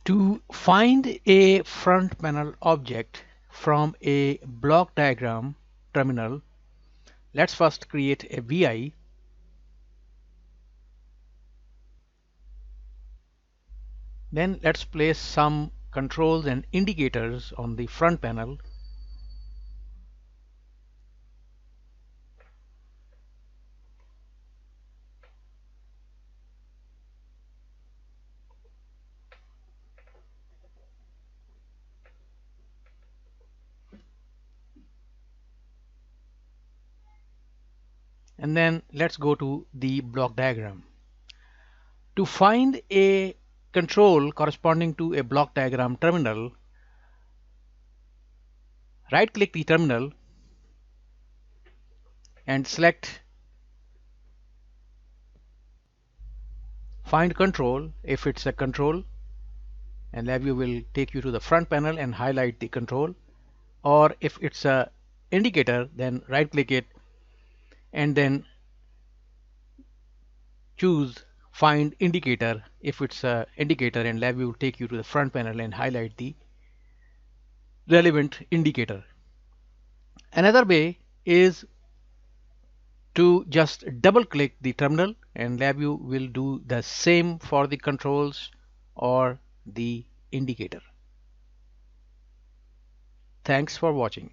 To find a front panel object from a block diagram terminal, let's first create a VI. Then let's place some controls and indicators on the front panel. And then let's go to the block diagram. To find a control corresponding to a block diagram terminal, right click the terminal and select find control if it's a control, and LabVIEW will take you to the front panel and highlight the control. Or if it's a indicator, then right click it and then choose find indicator if it's a indicator, and LabVIEW will take you to the front panel and highlight the relevant indicator. Another way is to just double click the terminal, and LabVIEW will do the same for the controls or the indicator. Thanks for watching.